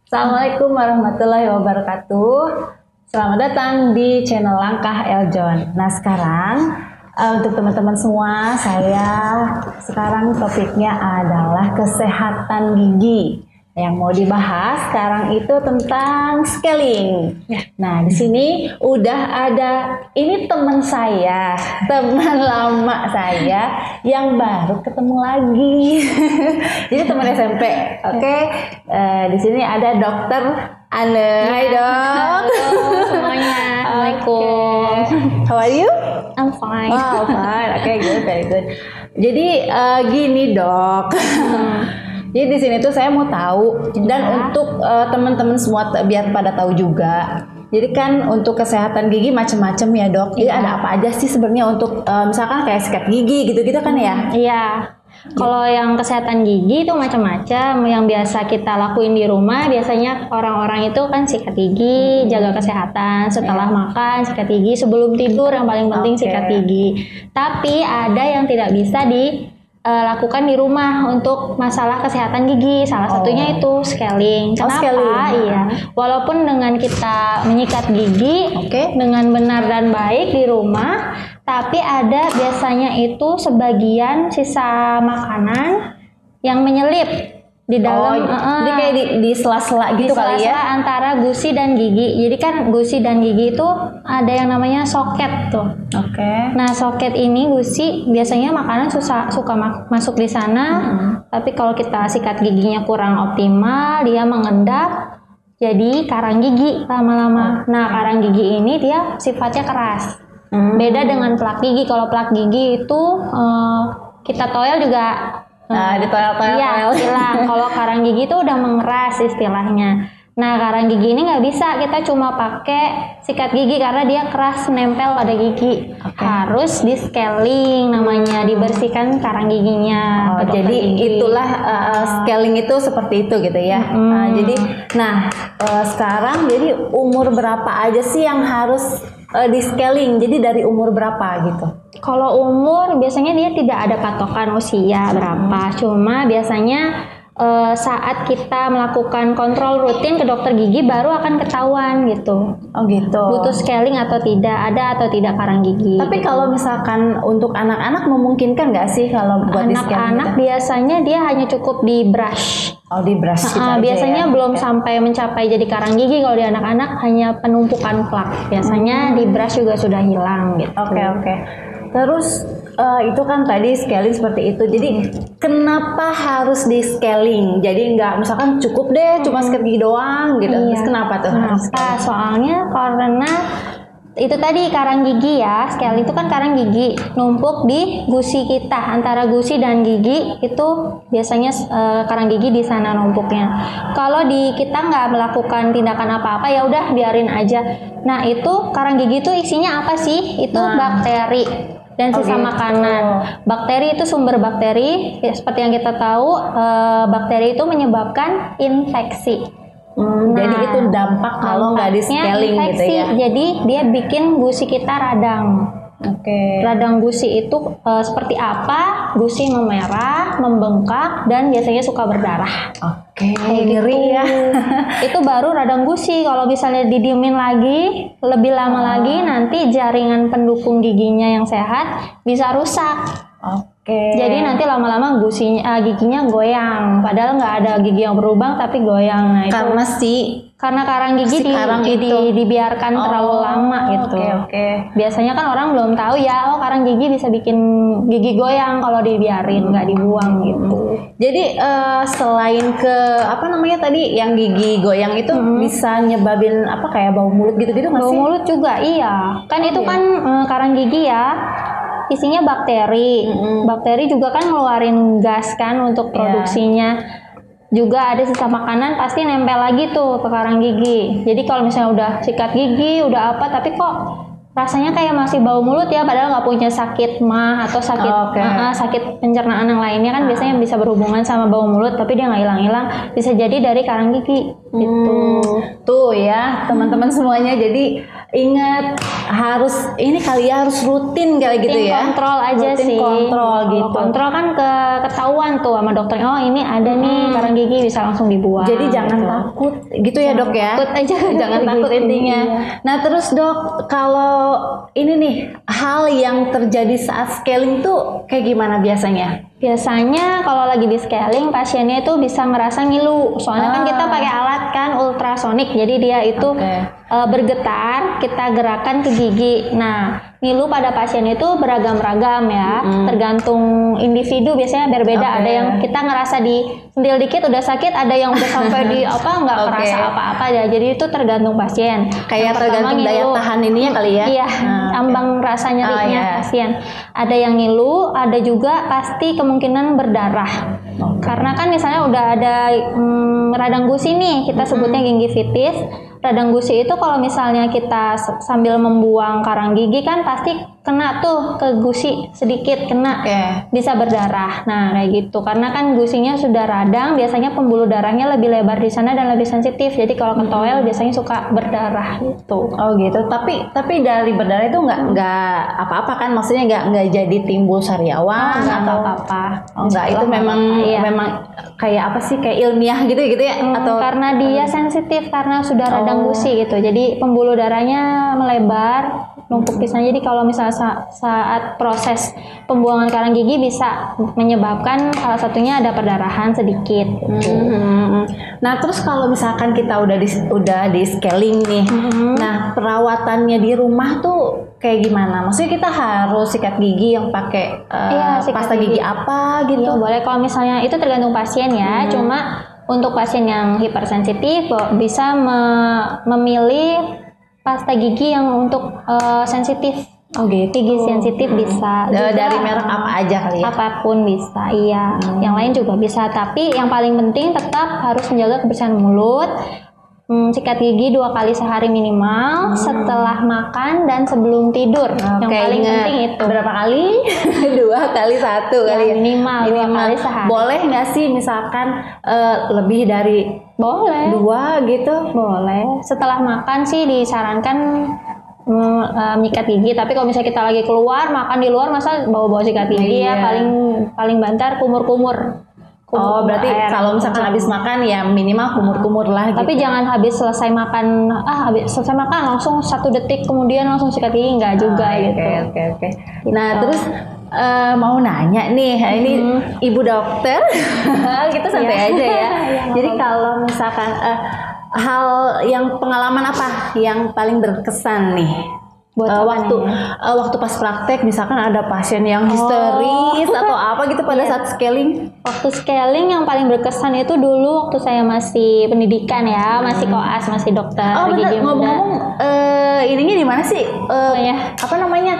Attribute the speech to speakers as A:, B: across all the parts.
A: Assalamualaikum warahmatullahi wabarakatuh. Selamat datang di channel Langkah Eljon. Nah sekarang untuk teman-teman semua, saya sekarang topiknya adalah kesehatan gigi. Yang mau dibahas sekarang itu tentang scaling. Nah di sini udah ada, ini teman saya, teman lama saya yang baru ketemu lagi. Jadi teman SMP. Oke. Di sini ada Dokter Anne. Hai dok.
B: Halo semuanya. Assalamualaikum.
A: How are you?
B: I'm fine.
A: Oh fine. Oke, good, very good. Jadi gini dok. Jadi di sini tuh saya mau tahu dan untuk teman-teman semua biar pada tahu juga. Jadi kan untuk kesehatan gigi macam-macam ya dok. Jadi ada apa aja sih sebenarnya untuk misalkan kayak sikat gigi gitu-gitu kan ya?
B: Iya. Kalau yang kesehatan gigi itu macam-macam. Yang biasa kita lakuin di rumah biasanya orang-orang itu kan sikat gigi, jaga kesehatan. Setelah makan sikat gigi, sebelum tidur yang paling penting sikat gigi. Tapi ada yang tidak bisa lakukan di rumah untuk masalah kesehatan gigi. Salah satunya itu scaling. Kenapa?
A: Scaling.
B: Iya. Walaupun dengan kita menyikat gigi dengan benar dan baik di rumah, tapi ada biasanya itu sebagian sisa makanan yang menyelip di dalam.
A: Jadi kayak di sela-sela gitu kali ya?
B: Di sela-sela antara gusi dan gigi. Jadi kan gusi dan gigi itu ada yang namanya soket tuh. Nah soket ini gusi biasanya makanan suka masuk di sana. Tapi kalau kita sikat giginya kurang optimal, dia mengendap jadi karang gigi lama-lama. Nah karang gigi ini dia sifatnya keras. Beda dengan plak gigi. Kalau plak gigi itu kita toel juga
A: ditoel-toel.
B: Iya, hilang. Kalau karang gigi itu udah mengeras istilahnya. Nah, karang gigi ini nggak bisa kita cuma pakai sikat gigi karena dia keras nempel pada gigi. Harus di scaling namanya, dibersihkan karang giginya.
A: Jadi itulah scaling itu seperti itu gitu ya. Sekarang jadi umur berapa aja sih yang harus di scaling? Jadi dari umur berapa gitu?
B: Kalau umur biasanya dia tidak ada patokan usia berapa, cuma biasanya saat kita melakukan kontrol rutin ke dokter gigi baru akan ketahuan gitu.
A: Oh gitu.
B: Butuh scaling atau tidak, ada atau tidak karang gigi.
A: Tapi
B: gitu.
A: kalau misalkan untuk anak-anak memungkinkan nggak sih kalau buat di scaling?
B: Anak-anak biasanya dia hanya cukup di brush.
A: Oh di brush gitu
B: biasanya
A: aja ya?
B: Belum sampai mencapai jadi karang gigi. Kalau di anak-anak hanya penumpukan plak. Biasanya di brush juga sudah hilang gitu.
A: Oke. Terus itu kan tadi scaling seperti itu. Jadi kenapa harus di scaling? Jadi nggak misalkan cukup deh cuma sikat gigi doang gitu. Terus kenapa tuh?
B: Soalnya karena itu tadi karang gigi ya. Scaling itu kan karang gigi numpuk di gusi kita. Antara gusi dan gigi itu biasanya karang gigi di sana numpuknya. Kalau kita nggak melakukan tindakan apa-apa ya udah biarin aja. Nah itu karang gigi itu isinya apa sih? Itu bakteri dan sisa makanan. Bakteri itu sumber bakteri. Ya, seperti yang kita tahu, bakteri itu menyebabkan infeksi.
A: Jadi itu dampak kalau nggak di scaling gitu ya.
B: Jadi dia bikin gusi kita radang. Radang gusi itu seperti apa? Gusi memerah, membengkak, dan biasanya suka berdarah.
A: Ngeri ya.
B: Itu baru radang gusi. Kalau misalnya didiemin lagi, lebih lama lagi, nanti jaringan pendukung giginya yang sehat bisa rusak. Jadi nanti lama-lama giginya goyang. Padahal nggak ada gigi yang berlubang tapi goyang. Nah, itu karena karang gigi dibiarkan terlalu lama gitu. Biasanya kan orang belum tahu ya, karang gigi bisa bikin gigi goyang kalau dibiarin, nggak dibuang gitu.
A: Jadi selain tadi yang gigi goyang itu bisa nyebabin kayak bau mulut gitu-gitu nggak sih?
B: Bau mulut juga iya. Kan itu kan karang gigi ya. Isinya bakteri. Bakteri juga kan ngeluarin gas kan untuk produksinya. Juga ada sisa makanan pasti nempel lagi tuh ke karang gigi. Jadi kalau misalnya udah sikat gigi, udah apa, tapi kok rasanya kayak masih bau mulut ya, padahal nggak punya sakit mah atau sakit pencernaan yang lainnya kan biasanya bisa berhubungan sama bau mulut, tapi dia nggak hilang-hilang. Bisa jadi dari karang gigi gitu.
A: Tuh ya teman-teman semuanya. Jadi ingat harus ini kali ya, harus rutin kayak gitu ya.
B: Kontrol aja
A: rutin
B: sih.
A: kontrol gitu.
B: Kontrol kan ketahuan tuh sama dokter. Oh ini ada nih karang gigi, bisa langsung dibuang.
A: Jadi jangan
B: gitu.
A: takut gitu ya dok ya.
B: Takut aja.
A: Jangan takut intinya.
B: Iya.
A: Nah terus dok, kalau ini nih hal yang terjadi saat scaling tuh kayak gimana biasanya?
B: Biasanya kalau lagi di scaling pasiennya itu bisa ngerasa ngilu. Soalnya kan kita pakai alat kan ultrasonik. Jadi dia itu bergetar, kita gerakan ke gigi. Nah, ngilu pada pasien itu beragam-ragam ya. Tergantung individu biasanya berbeda. Ada yang kita ngerasa di sentil dikit udah sakit, ada yang udah sampai di nggak kerasa apa-apa ya. Jadi itu tergantung pasien.
A: Kayak tergantung daya tahan ininya kali ya.
B: Iya, ambang rasa nyerinya pasien. Ada yang ngilu, ada juga pasti kemungkinan berdarah. Karena kan misalnya udah ada radang gusi nih, kita sebutnya gingivitis. Radang gusi itu kalau misalnya kita sambil membuang karang gigi kan pasti kena tuh ke gusi sedikit, kena bisa berdarah. Nah kayak gitu, karena kan gusinya sudah radang, biasanya pembuluh darahnya lebih lebar di sana dan lebih sensitif. Jadi kalau ketowel biasanya suka berdarah gitu.
A: Oh gitu. Tapi dari berdarah itu nggak apa-apa kan? Maksudnya nggak jadi timbul sariawan
B: atau apa-apa.
A: Enggak, itu memang kayak apa sih, kayak ilmiah gitu ya? Atau
B: karena dia sensitif, karena sudah radang gusi gitu. Jadi pembuluh darahnya melebar, numpuk di sana. Jadi kalau misalnya saat proses pembuangan karang gigi bisa menyebabkan salah satunya ada perdarahan sedikit gitu.
A: Nah terus kalau misalkan kita udah di scaling nih, nah perawatannya di rumah tuh kayak gimana? Maksudnya kita harus sikat gigi yang pakai pasta gigi apa gitu?
B: Iya, boleh. Kalau misalnya itu tergantung pasien ya. Cuma untuk pasien yang hipersensitif bisa memilih pasta gigi yang untuk sensitif.
A: Oh gitu.
B: Gigi sensitif bisa.
A: Dari merek apa aja kali ya?
B: Apapun bisa, iya. Yang lain juga bisa. Tapi yang paling penting tetap harus menjaga kebersihan mulut. Sikat gigi 2 kali sehari minimal, setelah makan dan sebelum tidur. Yang paling penting itu.
A: Berapa kali? 2 kali 1 kali ya?
B: Minimal 2 kali sehari.
A: Boleh nggak sih misalkan lebih dari
B: boleh
A: 2 gitu?
B: Boleh. Setelah makan sih disarankan menyikat gigi. Tapi kalau misalnya kita lagi keluar makan di luar, masa bawa sikat gigi ya, paling bantar kumur-kumur.
A: Berarti kalau misalkan habis makan ya minimal kumur-kumur lah gitu.
B: Tapi jangan habis selesai makan, langsung 1 detik kemudian langsung sikat gigi, enggak juga gitu.
A: Oke. Nah terus mau nanya nih, ini ibu dokter, kita santai aja ya. Jadi kalau misalkan hal yang pengalaman apa yang paling berkesan nih? Waktu pas praktek misalkan ada pasien yang histeris atau apa gitu pada saat scaling.
B: Waktu scaling yang paling berkesan itu dulu waktu saya masih pendidikan ya, masih koas, masih dokter gigi.
A: Ngomong-ngomong ininya di mana sih? Apa namanya?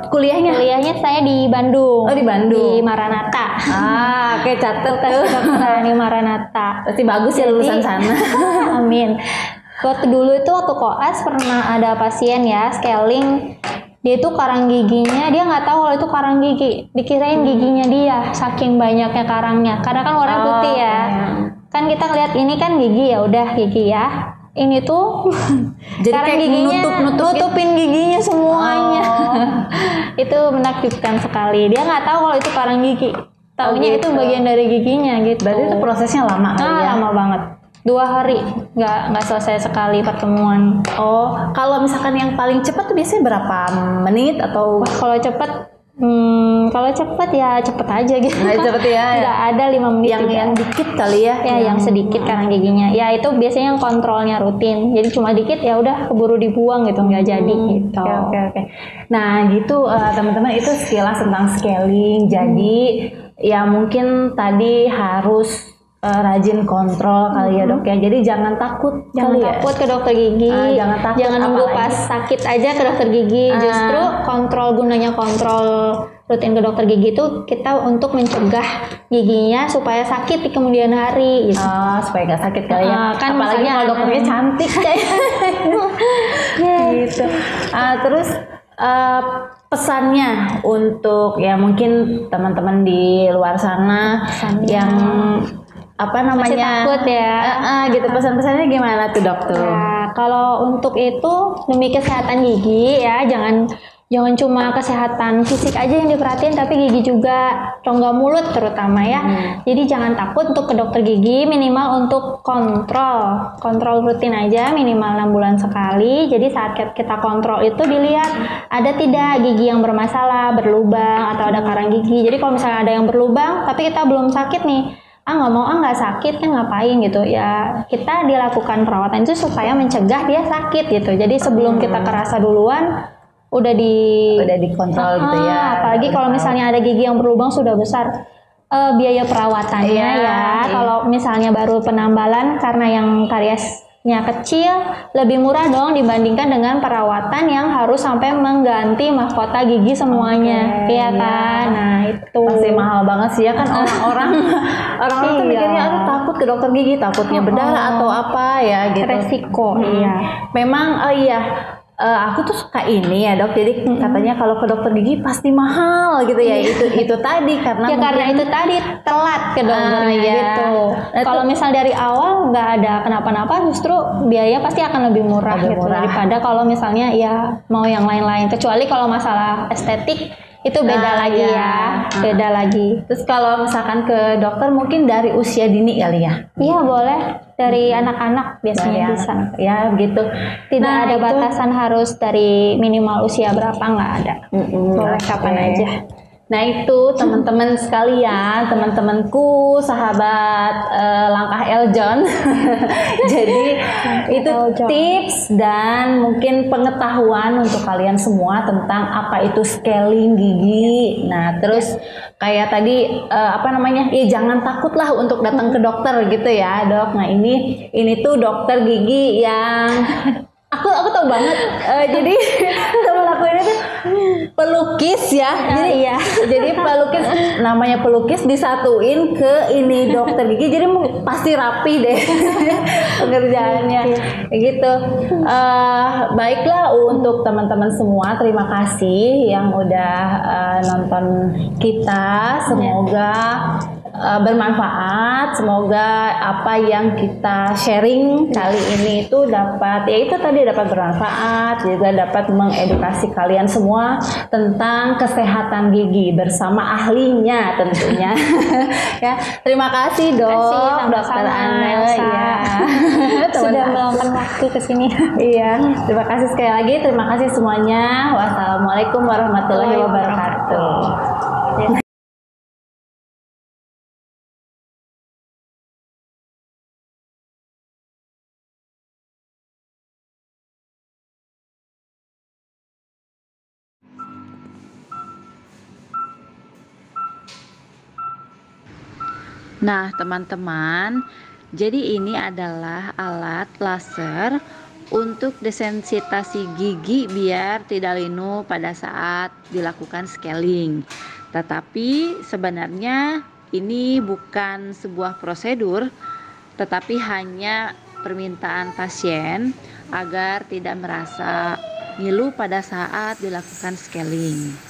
A: Kuliahnya saya di Bandung.
B: Di Bandung. Di Maranatha.
A: Kayak catet
B: dokter di Maranatha.
A: Pasti bagus ya lulusan sana.
B: Amin. Waktu koas pernah ada pasien ya scaling, dia itu karang giginya, dia nggak tahu kalau itu karang gigi, dikirain giginya dia, saking banyaknya karangnya. Karena kan warna putih ya. Kan kita lihat ini kan gigi, ya udah gigi ya. Ini tuh
A: jadi
B: karang giginya nutupin giginya semuanya. Itu menakjubkan sekali. Dia nggak tahu kalau itu karang gigi. Taunya itu bagian dari giginya gitu.
A: Berarti itu prosesnya lama ya?
B: Lama banget. 2 hari, nggak selesai sekali pertemuan.
A: Kalau misalkan yang paling cepat tuh biasanya berapa menit atau?
B: Kalau cepat ya cepet aja gitu.
A: Cepet ya.
B: Nggak ada 5 menit.
A: Yang dikit kali ya?
B: Yang sedikit karang giginya. Ya itu biasanya yang kontrolnya rutin. Jadi cuma dikit ya udah keburu dibuang gitu, nggak jadi gitu.
A: Oke. Nah gitu teman-teman, itu sekilas tentang scaling. Jadi ya mungkin tadi harus rajin kontrol kali ya dok ya. Jadi jangan takut
B: ke dokter gigi. Jangan nunggu pas sakit aja ke dokter gigi. Justru gunanya kontrol rutin ke dokter gigi itu kita untuk mencegah giginya supaya sakit di kemudian hari gitu.
A: Supaya nggak sakit kali ya.
B: Kan
A: apalagi kalau dokternya cantik kayak gitu. Terus pesannya untuk ya mungkin teman-teman di luar sana yang apa
B: Masih
A: namanya
B: takut ya.
A: gitu, pesan-pesannya gimana tuh dokter?
B: Ya, kalau untuk itu demi kesehatan gigi ya, jangan cuma kesehatan fisik aja yang diperhatiin, tapi gigi juga, rongga mulut terutama ya. Jadi jangan takut untuk ke dokter gigi, minimal untuk kontrol rutin aja, minimal 6 bulan sekali. Jadi saat kita kontrol itu dilihat ada tidak gigi yang bermasalah, berlubang atau ada karang gigi. Jadi kalau misalnya ada yang berlubang tapi kita belum sakit nih, nggak mau, nggak sakit kan ngapain gitu ya, kita dilakukan perawatan itu supaya mencegah dia sakit gitu. Jadi sebelum kita kerasa duluan udah
A: dikontrol gitu ya.
B: Apalagi kalau misalnya ada gigi yang berlubang sudah besar, biaya perawatannya kalau misalnya baru penambalan karena yang kariesnya kecil lebih murah dong dibandingkan dengan perawatan yang harus sampai mengganti mahkota gigi semuanya, iya kan? Nah itu
A: pasti mahal banget sih ya kan. Orang-orang tuh mikirnya aku takut ke dokter gigi, takutnya berdarah atau apa ya gitu.
B: Resiko, iya.
A: Memang aku tuh suka ini ya dok, jadi katanya kalau ke dokter gigi pasti mahal gitu ya. Itu tadi karena
B: karena itu tadi telat ke dokternya gitu. Kalau misal dari awal nggak ada kenapa-napa, justru biaya pasti akan lebih murah gitu daripada kalau misalnya ya mau yang lain-lain. Kecuali kalau masalah estetik itu beda lagi beda lagi.
A: Terus kalau misalkan ke dokter mungkin dari usia dini kali ya?
B: Iya boleh, dari anak-anak biasanya bisa.
A: Ya gitu.
B: Tidak ada batasan harus dari minimal usia berapa, nggak ada. Boleh kapan aja.
A: Nah itu teman-teman sekalian, teman-temanku, sahabat Langkah Eljon. Jadi itu tips dan mungkin pengetahuan untuk kalian semua tentang apa itu scaling gigi. Nah terus kayak tadi jangan takutlah untuk datang ke dokter gitu ya dok. Nah ini tuh dokter gigi yang aku tahu banget. Jadi teman aku ini tuh pelukis ya. Jadi pelukis, namanya pelukis disatuin ke ini dokter gigi. Jadi pasti rapi deh pekerjaannya gitu. Baiklah untuk teman-teman semua, terima kasih yang udah nonton kita. Semoga bermanfaat. Semoga apa yang kita sharing kali ini itu dapat bermanfaat, juga dapat mengedukasi kalian semua tentang kesehatan gigi bersama ahlinya tentunya. Ya, terima kasih dok, dokter Anne
B: sudah meluangkan waktu ke sini.
A: Iya, terima kasih sekali lagi, terima kasih semuanya. Wassalamualaikum warahmatullahi wabarakatuh. Nah teman-teman, jadi ini adalah alat laser untuk desensitasi gigi biar tidak linu pada saat dilakukan scaling. Tetapi sebenarnya ini bukan sebuah prosedur, tetapi hanya permintaan pasien agar tidak merasa ngilu pada saat dilakukan scaling.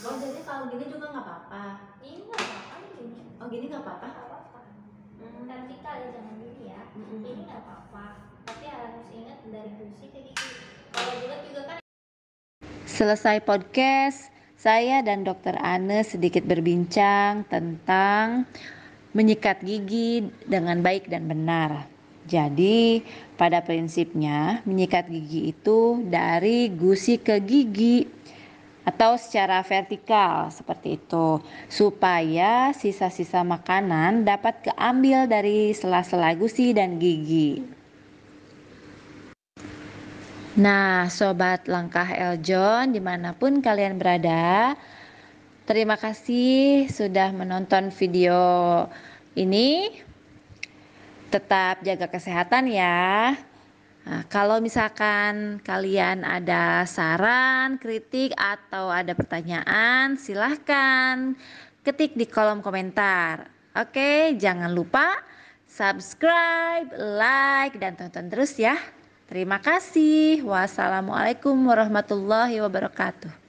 A: Oh jadi kalau gini juga nggak apa-apa?
B: Ini nggak apa-apa ini.
A: Oh gini nggak apa-apa?
B: Nggak apa-apa. Vertikal ya, jangan gini ya. Ini nggak apa-apa. Tapi harus ingat dari gusi ke gigi. Kalau bulat juga kan.
A: Selesai podcast, saya dan Dokter Ane sedikit berbincang tentang menyikat gigi dengan baik dan benar. Jadi, pada prinsipnya menyikat gigi itu dari gusi ke gigi atau secara vertikal seperti itu, supaya sisa-sisa makanan dapat keambil dari sela-sela gusi dan gigi. Nah, Sobat Langkah Eljon, dimanapun kalian berada, terima kasih sudah menonton video ini. Tetap jaga kesehatan ya. Nah, kalau misalkan kalian ada saran, kritik, atau ada pertanyaan, silahkan ketik di kolom komentar. Oke, jangan lupa subscribe, like, dan tonton terus ya. Terima kasih. Wassalamualaikum warahmatullahi wabarakatuh.